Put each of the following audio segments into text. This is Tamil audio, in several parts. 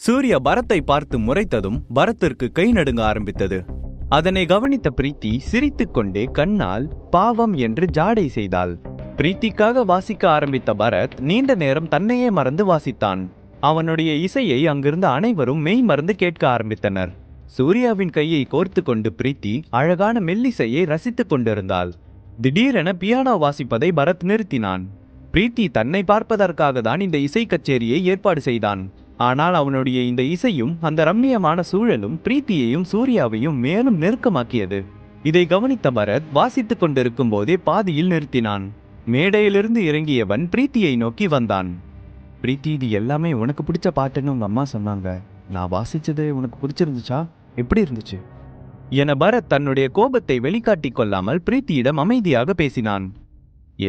சூர்யா பரத்தை பார்த்து முறைத்ததும் பரத்திற்கு கை நடுங்க ஆரம்பித்தது. அதனை கவனித்த பிரீத்தி சிரித்துக்கொண்டே கண்ணால் பாவம் என்று ஜாடை செய்தாள். பிரீத்திக்காக வாசிக்க ஆரம்பித்த பரத் நீண்ட நேரம் தன்னையே மறந்து வாசித்தான். அவனுடைய இசையை அங்கிருந்த அனைவரும் மெய் மறந்து கேட்க ஆரம்பித்தனர். சூர்யாவின் கையை கோர்த்து கொண்டு பிரீத்தி அழகான மெல்லிசையை ரசித்துக் கொண்டிருந்தாள். திடீரென பியானோ வாசிப்பதை பரத் நிறுத்தினான். பிரீத்தி தன்னை பார்ப்பதற்காக தான் இந்த இசை கச்சேரியை ஏற்பாடு செய்தான். ஆனால் அவனுடைய இந்த இசையும் அந்த ரம்மியமான சூழலும் பிரீத்தியையும் சூர்யாவையும் மேலும் நெருக்கமாக்கியது. இதை கவனித்த பரத் வாசித்துக் கொண்டிருக்கும் போதே பாதியில் நிறுத்தினான். மேடையிலிருந்து இறங்கியவன் பிரீத்தியை நோக்கி வந்தான். பிரீத்தி, இது எல்லாமே உனக்கு பிடிச்ச பாட்டுன்னு உங்க அம்மா சொன்னாங்க. நான் வாசிச்சது உனக்கு பிடிச்சிருந்துச்சா? எப்படி இருந்துச்சு என பரத் தன்னுடைய கோபத்தை வெளிக்காட்டி கொள்ளாமல் பிரீத்தியிடம் அமைதியாக பேசினான்.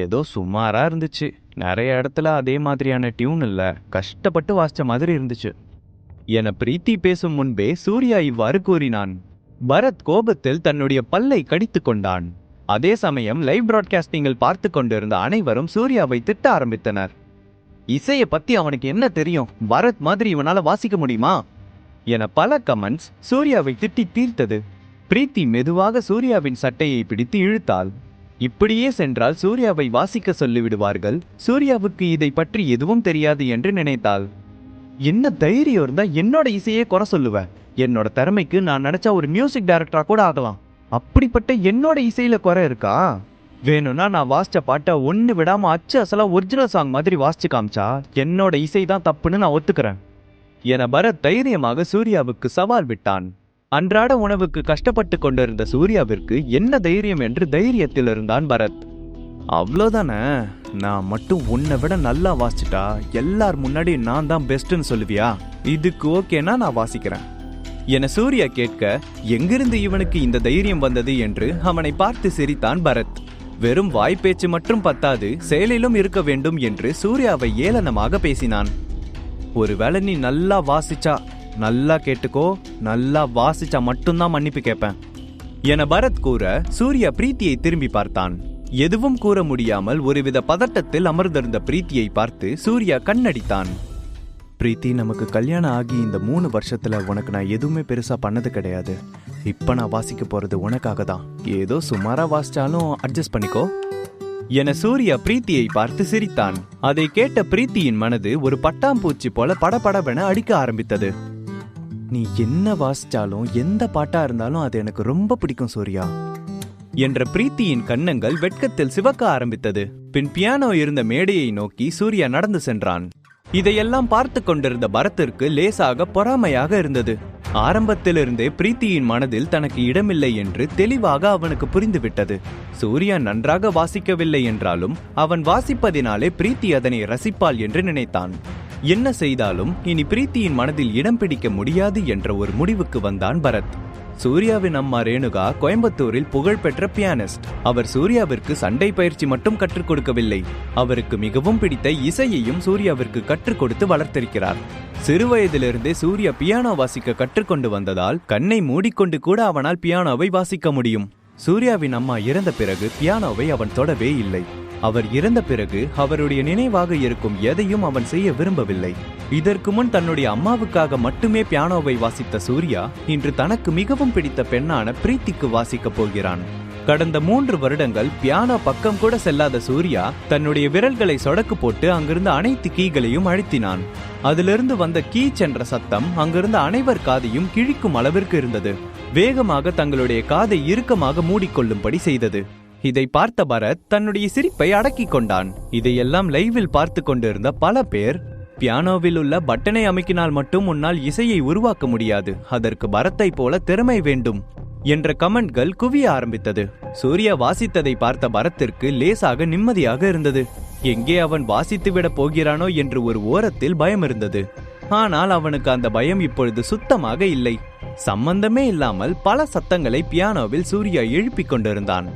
ஏதோ சுமாரா இருந்துச்சு. நிறைய இடத்துல அதே மாதிரியான டியூன் இல்ல, கஷ்டப்பட்டு வாசிச்ச மாதிரி இருந்துச்சு என பிரீத்தி பேசும் முன்பே சூர்யா இவ்வாறு கூறினான். பரத் கோபத்தில் தன்னுடைய பல்லை கடித்து கொண்டான். அதே சமயம் லைவ் பிராட்காஸ்டிங்கில் பார்த்து கொண்டிருந்த அனைவரும் சூர்யாவை திட்ட ஆரம்பித்தனர். இசையை பத்தி அவனுக்கு என்ன தெரியும்? பரத் மாதிரி இவனால வாசிக்க முடியுமா என பல கமெண்ட்ஸ் சூர்யாவை திட்டி தீர்த்தது. பிரீத்தி மெதுவாக சூர்யாவின் சட்டையை பிடித்து இழுத்தாள். இப்படியே சென்றால் சூர்யாவை வாசிக்க சொல்லிவிடுவார்கள். சூர்யாவுக்கு இதை பற்றி எதுவும் தெரியாது என்று நினைத்தாள். என்ன தைரியம் இருந்தா என்னோட இசையே குறை சொல்லுவ? என்னோட திறமைக்கு நான் நினைச்சா ஒரு மியூசிக் டைரக்டரா கூட ஆகலாம். அப்படிப்பட்ட என்னோட இசையில குறை இருக்கா? வேணும்னா நான் வாசிச்ச பாட்டை ஒன்று விடாம அச்சு அசலா ஒரிஜினல் சாங் மாதிரி வாசிச்சு காமிச்சா என்னோட இசை தான் தப்புன்னு நான் ஒத்துக்கிறேன் என பரத் தைரியமாக சூர்யாவுக்கு சவால் விட்டான். அன்றாட உணவுக்கு கஷ்டப்பட்டு கொண்டிருந்த சூர்யாவிற்கு என்ன தைரியம் என்று தைரியத்தில் இருந்தான் பரத். அவ்வளோதானே, நான் மட்டும் உன்னை விட நல்லா வாசிச்சிட்டா எல்லார் முன்னாடி நான் தான் பெஸ்ட்னு சொல்லுவியா? இதுக்கு ஓகேனா நான் வாசிக்கிறேன் என சூர்யா கேட்க, எங்கிருந்து இவனுக்கு இந்த தைரியம் வந்தது என்று அவனை பார்த்து சிரித்தான் பரத். வெறும் வாய்ப்பேச்சு மட்டும் பத்தாது, செயலிலும் இருக்க வேண்டும் என்று சூர்யாவை ஏளனமாக பேசினான். ஒருவேளை நீ நல்லா வாசிச்சா, நல்லா கேட்டுக்கோ, நல்லா வாசிச்சா மட்டும்தான் மன்னிப்பு கேட்பேன் என பரத் கூற, சூர்யா பிரீத்தியை திரும்பி பார்த்தான். எதுவும் கூற முடியாமல் ஒருவித பதட்டத்தில் அமர்ந்திருந்த பிரீத்தியை பார்த்து சூர்யா கண்ணடித்தான். பிரீத்தி, நமக்கு கல்யாணம் ஆகி இந்த 3 வருஷத்துல உனக்கு நான் எதுவுமே பெருசா பண்ணது கிடையாது. இப்ப நான் வாசிக்க போறது உனக்காக தான். ஏதோ சுமாரா வாசிச்சாலும் அட்ஜஸ்ட் பண்ணிக்கோ என சூர்யா பிரீத்தியை பார்த்து சிரித்தான். அதை கேட்ட பிரீத்தியின் மனது ஒரு பட்டாம்பூச்சி போல படபடவென அடிக்க ஆரம்பித்தது. நீ என்ன வாசிச்சாலும் எந்த பாட்டா இருந்தாலும் அது எனக்கு ரொம்ப பிடிக்கும் சூர்யா என்ற பிரீத்தியின் கன்னங்கள் வெட்கத்தில் சிவக்க ஆரம்பித்தது. பின் பியானோ இருந்த மேடையை நோக்கி சூர்யா நடந்து சென்றான். இதையெல்லாம் பார்த்து கொண்டிருந்த பரத்திற்கு லேசாக பொறாமையாக இருந்தது. ஆரம்பத்திலிருந்தே பிரீத்தியின் மனதில் தனக்கு இடமில்லை என்று தெளிவாக அவனுக்கு புரிந்துவிட்டது. சூர்யா நன்றாக வாசிக்கவில்லை என்றாலும் அவன் வாசிப்பதினாலே பிரீத்தி அதனை ரசிப்பாள் என்று நினைத்தான். என்ன செய்தாலும் இனி பிரீத்தியின் மனதில் இடம் பிடிக்க முடியாது என்ற ஒரு முடிவுக்கு வந்தான் பரத். சூர்யாவின் அம்மா ரேணுகா கோயம்புத்தூரில் புகழ்பெற்ற பியானிஸ்ட். அவர் சூர்யாவிற்கு சண்டை பயிற்சி மட்டும் கற்றுக் கொடுக்கவில்லை, அவருக்கு மிகவும் பிடித்த இசையையும் சூர்யாவிற்கு கற்றுக் கொடுத்து வளர்த்திருக்கிறார். சிறுவயதிலிருந்தே சூர்யா பியானோ வாசிக்க கற்றுக்கொண்டு வந்ததால் கண்ணை மூடிக்கொண்டு கூட அவனால் பியானோவை வாசிக்க முடியும். சூர்யாவின் அம்மா இறந்த பிறகு பியானோவை அவன் தொடவே இல்லை. அவர் இறந்த பிறகு அவருடைய நினைவாக இருக்கும் எதையும் அவன் செய்ய விரும்பவில்லை. இதற்கு முன் தன்னுடைய அம்மாவுக்காக மட்டுமே பியானோவை வாசித்த சூர்யா இன்று தனக்கு மிகவும் பிடித்த பெண்ணான பிரீத்திக்கு வாசிக்கப் போகிறான். கடந்த 3 வருடங்கள் பியானோ பக்கம் கூட செல்லாத சூர்யா தன்னுடைய விரல்களை சொடக்கு போட்டு அங்கிருந்த அனைத்து கீகளையும் அழுத்தினான். அதிலிருந்து வந்த கீச் என்ற சத்தம் அங்கிருந்த அனைவர் காதையும் கிழிக்கும் அளவிற்கு இருந்தது. வேகமாக தங்களுடைய காதை இறுக்கமாக மூடிக்கொள்ளும்படி செய்தது. இதை பார்த்த பரத் தன்னுடைய சிரிப்பை அடக்கிக் கொண்டான். இதையெல்லாம் லைவில் பார்த்து கொண்டிருந்த பல பேர், பியானோவில் உள்ள பட்டனை அமைக்கினால் மட்டும் உன்னால் இசையை உருவாக்க முடியாது, அதற்கு பரத்தை போல திறமை வேண்டும் என்ற கமெண்ட்கள் குவிய ஆரம்பித்தது. சூர்யா வாசித்ததை பார்த்த பரத்திற்கு லேசாக நிம்மதியாக இருந்தது. எங்கே அவன் வாசித்து விட போகிறானோ என்று ஒரு ஓரத்தில் பயம் இருந்தது. ஆனால் அவனுக்கு அந்த பயம் இப்பொழுது சுத்தமாக இல்லை. சம்பந்தமே இல்லாமல் பல சத்தங்களை பியானோவில் சூர்யா எழுப்பிக் கொண்டிருந்தான்.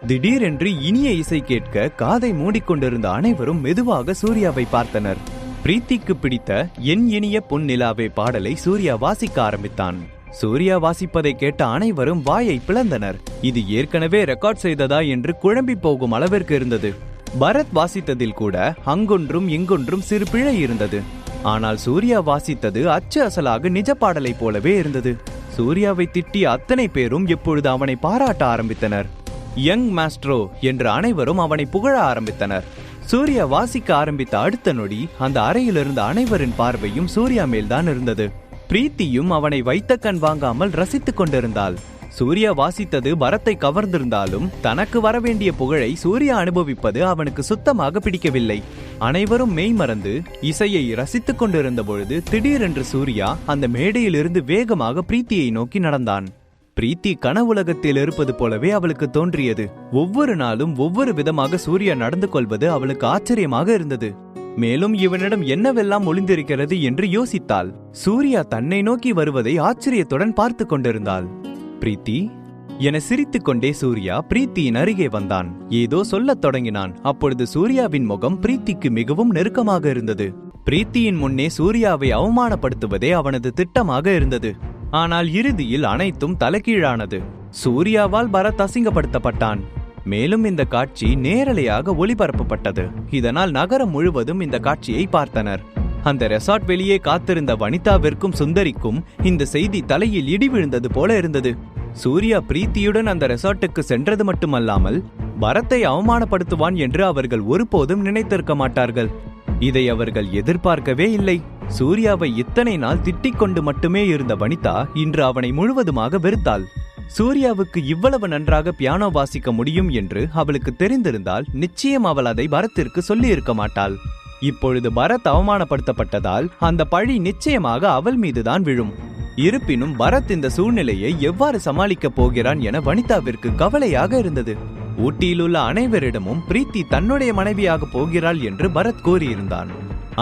திடீரென்று இனிய இசை கேட்க காதை மூடிக்கொண்டிருந்த அனைவரும் மெதுவாக சூர்யாவை பார்த்தனர். பிரீத்திக்கு பிடித்த என் இனிய பொன்னிலாவே பாடலை சூர்யா வாசிக்க ஆரம்பித்தான். சூர்யா வாசிப்பதை கேட்ட அனைவரும் வாயை பிளந்தனர். இது ஏற்கனவே ரெக்கார்ட் செய்ததா என்று குழம்பி போகும் அளவிற்கு இருந்தது. பரத் வாசித்ததில் கூட அங்கொன்றும் இங்கொன்றும் சிறு பிழை இருந்தது. ஆனால் சூர்யா வாசித்தது அச்சு அசலாக நிஜ பாடலை போலவே இருந்தது. சூர்யாவை திட்டிய அத்தனை பேரும் இப்பொழுது அவனை பாராட்ட ஆரம்பித்தனர். யங் மாஸ்ட்ரோ என்று அனைவரும் அவனை புகழ ஆரம்பித்தனர். சூர்யா வாசிக்க ஆரம்பித்த அடுத்த நொடி அந்த அறையில் இருந்த அனைவரின் பார்வையும் சூர்யா மேல்தான் இருந்தது. பிரீத்தியும் அவனை வைத்த கண் வாங்காமல் ரசித்துக் கொண்டிருந்தாள். சூர்யா வாசித்தது பரத்தை கவர்ந்திருந்தாலும் தனக்கு வரவேண்டிய புகழை சூர்யா அனுபவிப்பது அவனுக்கு சுத்தமாக பிடிக்கவில்லை. அனைவரும் மெய்மறந்து இசையை ரசித்துக் கொண்டிருந்த பொழுது திடீரென்று சூர்யா அந்த மேடையிலிருந்து வேகமாக பிரீத்தியை நோக்கி நடந்தான். பிரீத்தி கனவுலகத்தில் இருப்பது போலவே அவளுக்கு தோன்றியது. ஒவ்வொரு நாளும் ஒவ்வொரு விதமாக சூர்யா நடந்து கொள்வது அவளுக்கு ஆச்சரியமாக இருந்தது. மேலும் இவனிடம் என்னவெல்லாம் ஒளிந்திருக்கிறது என்று யோசித்தாள். சூர்யா தன்னை நோக்கி வருவதை ஆச்சரியத்துடன் பார்த்து கொண்டிருந்தாள். பிரீத்தி என சிரித்துக்கொண்டே சூர்யா பிரீத்தியின் அருகே வந்தான். ஏதோ சொல்லத் தொடங்கினான். அப்பொழுது சூர்யாவின் முகம் பிரீத்திக்கு மிகவும் நெருக்கமாக இருந்தது. பிரீத்தியின் முன்னே சூர்யாவை அவமானப்படுத்துவதே அவனது திட்டமாக இருந்தது. ஆனால் இறுதியில் அனைத்தும் தலைகீழானது. சூர்யாவால் பரத் அசிங்கப்படுத்தப்பட்டான். மேலும் இந்த காட்சி நேரலையாக ஒளிபரப்பப்பட்டது. இதனால் நகரம் முழுவதும் இந்த காட்சியை பார்த்தனர். அந்த ரெசார்ட் வெளியே காத்திருந்த வனிதாவிற்கும் சுந்தரிக்கும் இந்த செய்தி தலையில் இடி விழுந்தது போல இருந்தது. சூர்யா பிரீத்தியுடன் அந்த ரெசார்ட்டுக்கு சென்றது மட்டுமல்லாமல் பரத்தை அவமானப்படுத்துவான் என்று அவர்கள் ஒருபோதும் நினைத்திருக்க மாட்டார்கள். இதை அவர்கள் எதிர்பார்க்கவே இல்லை. சூர்யாவை இத்தனை நாள் திட்டிக் கொண்டு மட்டுமே இருந்த வனிதா இன்று அவனை முழுவதுமாக வெறுத்தாள். சூர்யாவுக்கு இவ்வளவு நன்றாக பியானோ வாசிக்க முடியும் என்று அவளுக்கு தெரிந்திருந்தால் நிச்சயம் அவள் அதை பரத்திற்கு சொல்லி இருக்க மாட்டாள். இப்பொழுது பரத் அவமானப்படுத்தப்பட்டதால் அந்த பழி நிச்சயமாக அவள் மீதுதான் விழும். இருப்பினும் பரத் இந்த சூழ்நிலையை எவ்வாறு சமாளிக்கப் போகிறான் என வனிதாவிற்கு கவலையாக இருந்தது. ஊட்டியிலுள்ள அனைவரிடமும் பிரீத்தி தன்னுடைய மனைவியாக போகிறாள் என்று பரத் கூறியிருந்தான்.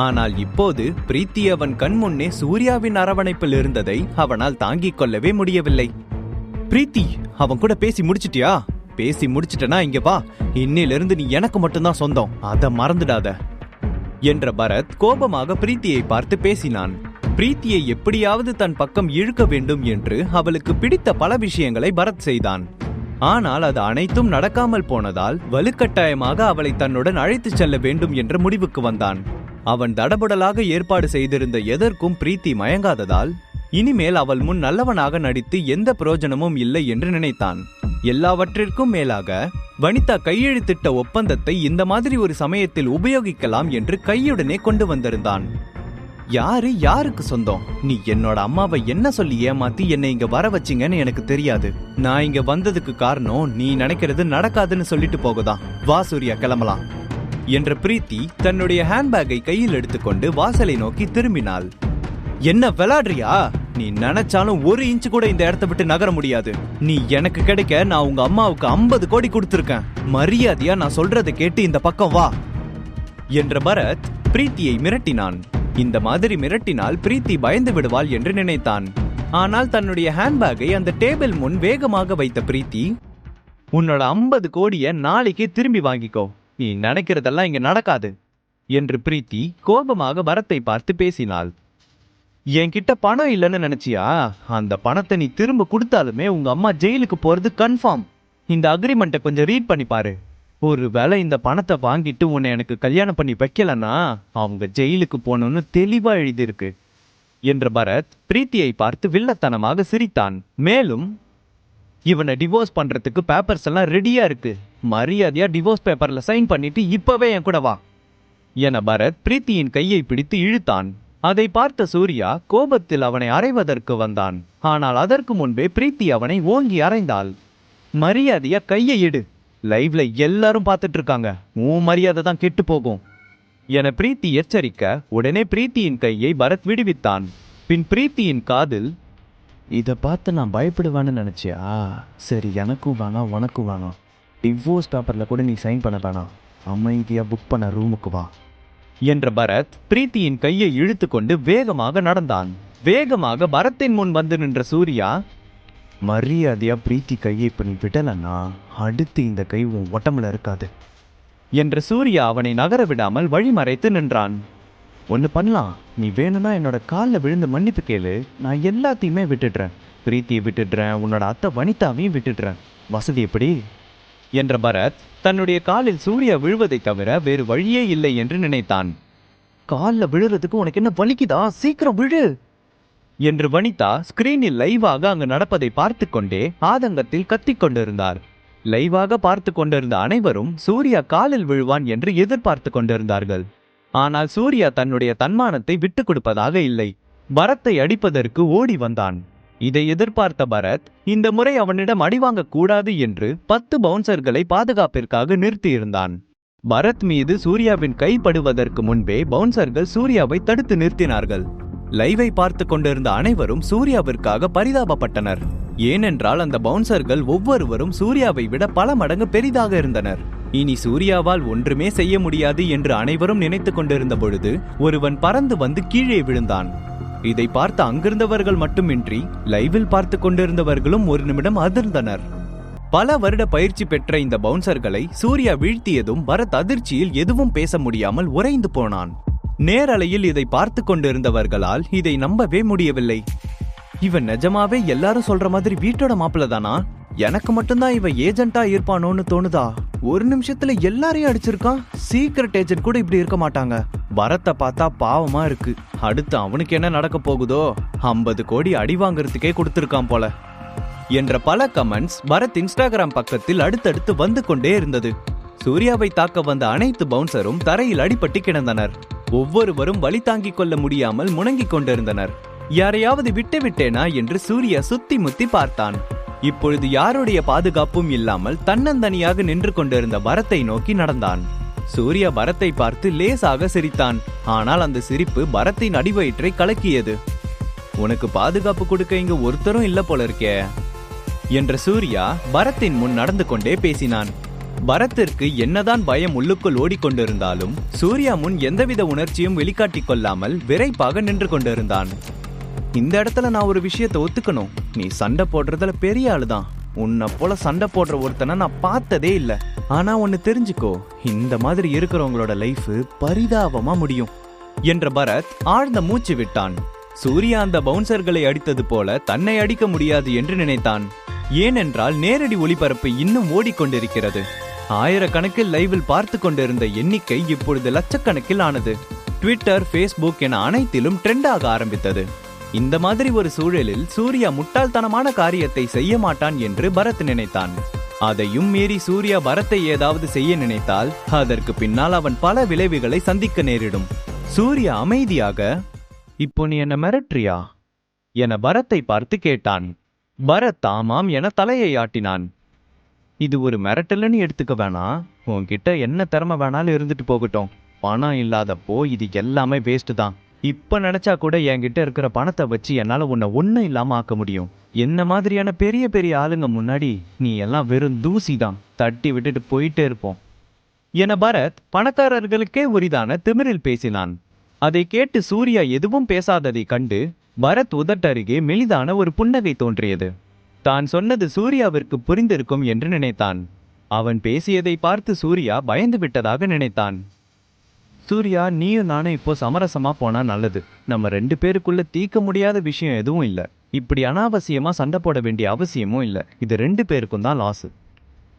ஆனால் இப்போது பிரீத்தி அவன் கண் முன்னே சூர்யாவின் அரவணைப்பில் இருந்ததை அவனால் தாங்கிக் கொள்ளவே முடியவில்லை. பிரீத்தி, அவன் கூட பேசி முடிச்சிட்டியா? பேசி முடிச்சிட்டனா இங்க வா. இன்னிலிருந்து நீ எனக்கு மட்டும்தான் சொந்தம், அதை மறந்துடாத என்ற பரத் கோபமாக பிரீத்தியை பார்த்து பேசினான். பிரீத்தியை எப்படியாவது தன் பக்கம் இழுக்க வேண்டும் என்று அவளுக்கு பிடித்த பல விஷயங்களை பரத் செய்தான். ஆனால் அது அனைத்தும் நடக்காமல் போனதால் வலுக்கட்டாயமாக அவளை தன்னுடன் அழைத்துச் செல்ல வேண்டும் என்ற முடிவுக்கு வந்தான். அவன் தடபுடலாக ஏற்பாடு செய்திருந்த எதற்கும் பிரீத்தி மயங்காததால் இனிமேல் அவள் முன் நல்லவனாக நடித்து எந்த பிரயோஜனமும் இல்லை என்று நினைத்தான். எல்லாவற்றிற்கும் மேலாக வனிதா கையெழுத்திட்ட ஒப்பந்தத்தை இந்த மாதிரி ஒரு சமயத்தில் உபயோகிக்கலாம் என்று கையுடனே கொண்டு வந்திருந்தான். யாருக்கு சொந்தம்? நீ என்னோட அம்மாவை என்ன சொல்லி ஏமாத்தி என்னை இங்க வர வச்சிங்கன்னு எனக்கு தெரியாது. நான் இங்க வந்ததுக்கு காரணம் நீ நினைக்கிறது நடக்காதுன்னு சொல்லிட்டு போகுதான். வா சூர்யா, கிளம்பலாம் என்ற பிரீத்தி தன்னுடைய ஹேண்ட்பேக்கை கையில் எடுத்துக்கொண்டு வாசலை நோக்கி திரும்பினாள். என்ன விளையாடுறியா? நீ நினைச்சாலும் ஒரு இன்ச்சு கூட இந்த இடத்தை விட்டு நகர முடியாது. நீ எனக்கு கிடைக்க நான் உங்க அம்மாவுக்கு 50 கோடி கொடுத்திருக்கேன். மரியாதையா நான் சொல்றதை கேட்டு இந்த பக்கம் வா என்ற பரத் பிரீத்தியை மிரட்டினான். இந்த மாதிரி மிரட்டினால் பிரீத்தி பயந்து விடுவாள் என்று நினைத்தான். ஆனால் தன்னுடைய ஹேண்ட்பேக்கை அந்த டேபிள் முன் வேகமாக வைத்த பிரீத்தி, உன்னோட 50 கோடியை நாளைக்கே திரும்பி வாங்கிக்கோ. நீ நினைக்கிறதெல்லாம் இங்க நடக்காது என்று பிரீத்தி கோபமாக பரத்தை பார்த்து பேசினாள். என்கிட்ட பணம் இல்லைன்னு நினைச்சியா? அந்த பணத்தை நீ திரும்ப கொடுத்தாலுமே உங்க அம்மா ஜெயிலுக்கு போறது கன்ஃபார்ம். இந்த அக்ரிமெண்ட்டை கொஞ்சம் ரீட் பண்ணி பாரு. ஒருவேளை இந்த பணத்தை வாங்கிட்டு உன்னை எனக்கு கல்யாணம் பண்ணி வைக்கலன்னா அவங்க ஜெயிலுக்கு போகணும்னு தெளிவா எழுதியிருக்கு என்ற பரத் பிரீத்தியை பார்த்து வில்லத்தனமாக சிரித்தான். மேலும், இவனை டிவோர்ஸ் பண்றதுக்கு பேப்பர்ஸ் எல்லாம் ரெடியா இருக்கு. மரியாதையா டிவோர்ஸ் பேப்பர்ல சைன் பண்ணிட்டு இப்பவே என் கூட வா என பரத் பிரீத்தியின் கையை பிடித்து இழுத்தான். அதை பார்த்த சூர்யா கோபத்தில் அவனை அறைவதற்கு வந்தான். ஆனால் அதற்கு முன்பே பிரீத்தி அவனை ஓங்கி அறைந்தாள். மரியாதையா கையை எடு, லைவ்ல எல்லாரும் பார்த்துட்டு இருக்காங்க, உன் மரியாதை தான் கெட்டு போகும் என பிரீத்தி எச்சரிக்க உடனே பிரீத்தியின் கையை பரத் விடுவித்தான். பின் பிரீத்தியின் காதில், இதை பார்த்து நான் பயப்படுவேன்னு நினைச்சியா? சரி, எனக்கும் வேணாம் உனக்கும் வேணாம். டிவோர்ஸ் பேப்பர்ல கூட நீ சைன் பண்ண வேணாம். அமைதியா புக் பண்ண ரூமுக்கு வா என்ற பரத் பிரீத்தியின் கையை இழுத்து கொண்டு வேகமாக நடந்தான். வேகமாக பரத்தின் முன் வந்து நின்ற சூர்யா, மரியாதையா பிரீத்தி கையை இப்ப நீ விடலன்னா அடுத்து இந்த கை உன் ஒட்டமுல இருக்காது என்ற சூர்யா அவனை நகர விடாமல் வழிமறைத்து நின்றான். ஒன்று பண்ணலாம், நீ வேணும்னா என்னோட காலில் விழுந்து மன்னிப்பு கேளு. நான் எல்லாத்தையுமே விட்டுடுறேன். பிரீத்தியை விட்டுடுறேன், உன்னோட அத்தை வனிதாவையும் விட்டுடுறேன். வசதி எப்படி என்ற பரத் தன்னுடைய காலில் சூர்யா விழுவதை தவிர வேறு வழியே இல்லை என்று நினைத்தான். கால்ல விழுறதுக்கு உனக்கு என்ன வலிக்குதா? சீக்கிரம் விழு என்று வனிதா ஸ்கிரீனில் லைவாக அங்கு நடப்பதை பார்த்து கொண்டே ஆதங்கத்தில் கத்திக் கொண்டிருந்தார். லைவாக பார்த்து கொண்டிருந்த அனைவரும் சூர்யா காலில் விழுவான் என்று எதிர்பார்த்து கொண்டிருந்தார்கள். ஆனால் சூர்யா தன்னுடைய தன்மானத்தை விட்டுக் கொடுப்பதாக இல்லை. பரத்தை அடிப்பதற்கு ஓடி வந்தான். இதை எதிர்பார்த்த பரத் இந்த முறை அவனிடம் அடிவாங்க கூடாது என்று 10 பவுன்சர்களை பாதுகாப்பிற்காக நிறுத்தியிருந்தான். பரத் மீது சூர்யாவின் கை படுவதற்கு முன்பே பவுன்சர்கள் சூர்யாவை தடுத்து நிறுத்தினார்கள். லைவை பார்த்து கொண்டிருந்த அனைவரும் சூர்யாவிற்காக பரிதாபப்பட்டனர். ஏனென்றால் அந்த பவுன்சர்கள் ஒவ்வொருவரும் சூர்யாவை விட பல மடங்கு பெரிதாக இருந்தனர். இனி சூர்யாவால் ஒன்றுமே செய்ய முடியாது என்று அனைவரும் நினைத்து கொண்டிருந்த பொழுது ஒருவன் பறந்து வந்து கீழே விழுந்தான். இதை பார்த்த அங்கிருந்தவர்கள் மட்டுமின்றி லைவில் பார்த்து கொண்டிருந்தவர்களும் ஒரு நிமிடம் அதிர்ந்தனர். பல வருட பயிற்சி பெற்ற இந்த பவுன்சர்களை சூர்யா வீழ்த்தியதும் பரத் அதிர்ச்சியில் எதுவும் பேச முடியாமல் உறைந்து போனான். நேரலையில் இதை பார்த்து கொண்டிருந்தவர்களால் இதை நம்பவே முடியவில்லை. இவன் நிஜமாவே எல்லாரும் சொல்ற மாதிரி வீட்டோட மாப்பிள்ள தானா? எனக்கு மட்டும்தான் இவன் ஏஜென்ட்டா இருப்பானோன்னு தோணுதா? ஒரு நிமிஷத்துல எல்லாரையும் அடிச்சிருக்கான். சீக்ரெட் ஏஜென்ட் கூட இப்படி இருக்க மாட்டாங்க. பரத்தை பார்த்தா பாவமா இருக்கு. அடுத்து அவனுக்கு என்ன நடக்க போகுதோ? 50 கோடி அடி வாங்கறதுக்கே கொடுத்திருக்கான் போல என்ற பல கமெண்ட்ஸ் பரத் இன்ஸ்டாகிராம் பக்கத்தில் அடுத்தடுத்து வந்து கொண்டே இருந்தது. சூர்யாவை தாக்க வந்த அனைத்து பவுன்சரும் தரையில் அடிபட்டு கிடந்தனர். ஒவ்வொருவரும் வலி தாங்கிக் கொள்ள முடியாமல் முணங்கிக் கொண்டிருந்தனர். யாரையாவது விட்டு விட்டேனா என்று சூர்யா சுத்தி முத்தி பார்த்தான். இப்பொழுது யாருடைய பாதுகாப்பும் இல்லாமல் தன்னந்தனியாக நின்று கொண்டிருந்த பரத்தை நோக்கி நடந்தான். சூர்யா பரத்தை பார்த்து லேசாக சிரித்தான். ஆனால் அந்த சிரிப்பு பரத்தின் அடிவயிற்றை கலக்கியது. உனக்கு பாதுகாப்பு கொடுக்க இங்க ஒருத்தரும் இல்ல போல இருக்கே என்ற சூர்யா பரத்தின் முன் நடந்து கொண்டே பேசினான். பரத்திற்கு என்னதான் பயம் உள்ளுக்குள் ஓடிக்கொண்டிருந்தாலும் சூர்யா முன் எந்தவித உணர்ச்சியும் வெளிக்காட்டிக் கொள்ளாமல் விரைப்பாக நின்று கொண்டிருந்தான். இந்த இடத்துல நான் ஒரு விஷயத்தை ஒத்துக்கணும். நீ சண்டை போடுறதுல பெரிய ஆளுதான். உன்னை போல சண்டை போடுற ஒருத்தனை நான் பார்த்ததே இல்ல. ஆனா ஒன்னு தெரிஞ்சுக்கோ, இந்த மாதிரி இருக்கிறவங்களோட லைஃப் பரிதாபமா முடியும் என்ற பரத் ஆழ்ந்த மூச்சு விட்டான். சூர்யா அந்த பவுன்சர்களை அடித்தது போல தன்னை அடிக்க முடியாது என்று நினைத்தான். ஏனென்றால் நேரடி ஒளிபரப்பு இன்னும் ஓடிக்கொண்டிருக்கிறது. ஆயிரக்கணக்கில் லைவில் பார்த்து கொண்டிருந்த எண்ணிக்கை இப்பொழுது லட்சக்கணக்கில் ஆனது. ட்விட்டர், ஃபேஸ்புக் என அனைத்திலும் ட்ரெண்டாக ஆரம்பித்தது. இந்த மாதிரி ஒரு சூழலில் சூர்யா முட்டாள்தனமான காரியத்தை செய்ய மாட்டான் என்று பரத் நினைத்தான். அதையும் மீறி சூர்யா பரத்தை ஏதாவது செய்ய நினைத்தால் அதற்கு பின்னால் அவன் பல விளைவுகளை சந்திக்க நேரிடும். சூர்யா அமைதியாக, இப்போ நீ என்ன மிரட்டுறியா என பரத்தை பார்த்து கேட்டான். பரத் ஆமாம் என தலையை ஆட்டினான். இது ஒரு மிரட்டல்னு எடுத்துக்க வேணாம். உன்கிட்ட என்ன திறமை வேணாலும் இருந்துட்டு போகட்டும். பணம் இல்லாதப்போ இது எல்லாமே வேஸ்ட் தான். இப்ப நினைச்சா கூட என்கிட்ட இருக்கிற பணத்தை வச்சு என்னால உன்னை ஒன்னும் இல்லாம ஆக்க முடியும். என்ன மாதிரியான பெரிய பெரிய ஆளுங்க முன்னாடி நீ எல்லாம் வெறும் தூசி தான். தட்டி விட்டுட்டு போயிட்டே இருப்போம் என பரத் பணக்காரர்களுக்கே உரிதான திமிரில் பேசினான். அதை கேட்டு சூர்யா எதுவும் பேசாததை கண்டு பரத் உதட்டருகே மெலிதான ஒரு புன்னகை தோன்றியது. தான் சொன்னது சூர்யாவிற்கு புரிந்திருக்கும் என்று நினைத்தான். அவன் பேசியதை பார்த்து சூர்யா பயந்து விட்டதாக நினைத்தான். சூர்யா, நீயும் நானும் இப்போ சமரசமா போனா நல்லது. நம்ம 2 பேருக்குள்ள தீர்க்க முடியாத விஷயம் எதுவும் இல்ல. இப்படி அனாவசியமா சண்டை போட வேண்டிய அவசியமும் இல்ல. இது 2 பேருக்கும் தான் லாஸ்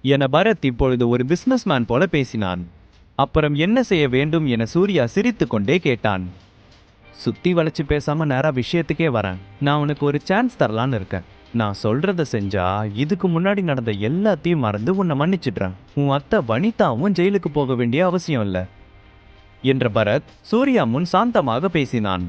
என பரத் இப்பொழுது ஒரு பிசினஸ்மேன் போல பேசினான். அப்புறம் என்ன செய்ய வேண்டும் என சூர்யா சிரித்து கொண்டே கேட்டான். சுத்தி வளைச்சு பேசாம நேரா விஷயத்துக்கே வரேன். நான் உனக்கு ஒரு சான்ஸ் தரலான்னு இருக்கேன். நான் சொல்றத செஞ்சா இதுக்கு முன்னாடி நடந்த எல்லாத்தையும் மறந்து உன்னை மன்னிச்சிடுறேன். உன் அத்தை வனிதாவும் ஜெயிலுக்கு போக வேண்டிய அவசியம் இல்ல என்ற பரத் சூர்யா முன் சாந்தமாக பேசினான்.